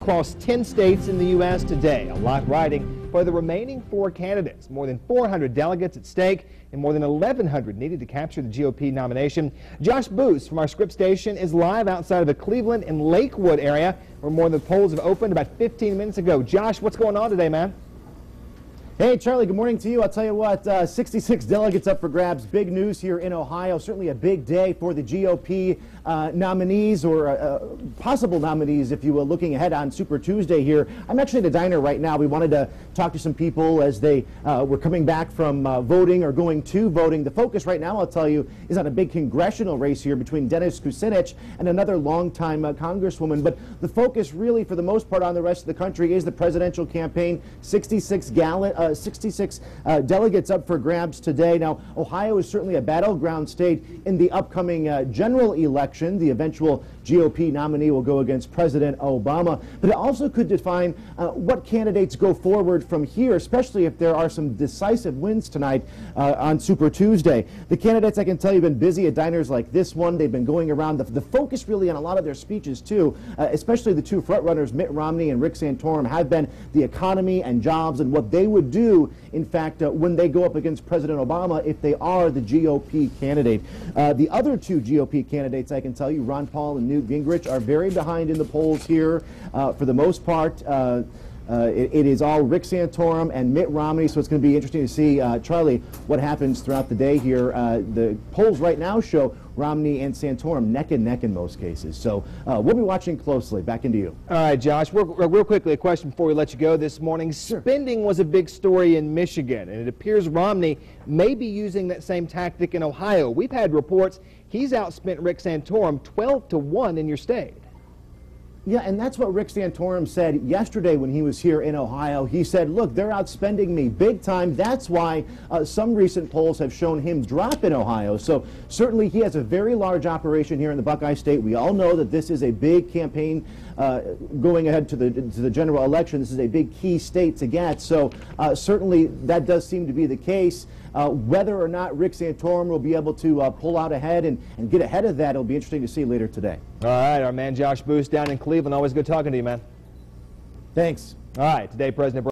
Across 10 states in the U.S. today, a lot riding for the remaining 4 candidates. More than 400 delegates at stake and more than 1,100 needed to capture the GOP nomination. Josh Boos from our Scripps station is live outside of the Cleveland and Lakewood area where more of the polls have opened about 15 minutes ago. Josh, what's going on today, man? Hey, Charlie, good morning to you. I'll tell you what, 66 delegates up for grabs. Big news here in Ohio. Certainly a big day for the GOP nominees or possible nominees, if you will, looking ahead on Super Tuesday here. I'm actually at a diner right now. We wanted to talk to some people as they were coming back from voting or going to voting. The focus right now, I'll tell you, is on a big congressional race here between Dennis Kucinich and another longtime congresswoman. But the focus really, for the most part, on the rest of the country is the presidential campaign. 66 delegates up for grabs today. Now, Ohio is certainly a battleground state in the upcoming general election. The eventual GOP nominee will go against President Obama, but it also could define what candidates go forward from here, especially if there are some decisive wins tonight on Super Tuesday. The candidates, I can tell you, have been busy at diners like this one. They've been going around. The focus really on a lot of their speeches, too, especially the two frontrunners, Mitt Romney and Rick Santorum, have been the economy and jobs and what they would do, in fact, when they go up against President Obama if they are the GOP candidate. The other two GOP candidates, I can tell you, Ron Paul and Newt Gingrich, are very behind in the polls here. For the most part, it is all Rick Santorum and Mitt Romney, so it's going to be interesting to see, Charlie, what happens throughout the day here. The polls right now show Romney and Santorum neck and neck in most cases. So we'll be watching closely. Back into you. All right, Josh, real quickly, a question before we let you go this morning. Sure. Spending was a big story in Michigan, and it appears Romney may be using that same tactic in Ohio. We've had reports he's outspent Rick Santorum 12-1 in your state. Yeah, and that's what Rick Santorum said yesterday when he was here in Ohio. He said, look, they're outspending me big time. That's why some recent polls have shown him drop in Ohio. So certainly he has a very large operation here in the Buckeye State. We all know that this is a big campaign going ahead to the general election. This is a big key state to get. So certainly that does seem to be the case. Whether or not Rick Santorum will be able to pull out ahead and get ahead of that, it'll be interesting to see later today. All right, our man Josh Boos down in Cleveland. Always good talking to you, man. Thanks. All right, today President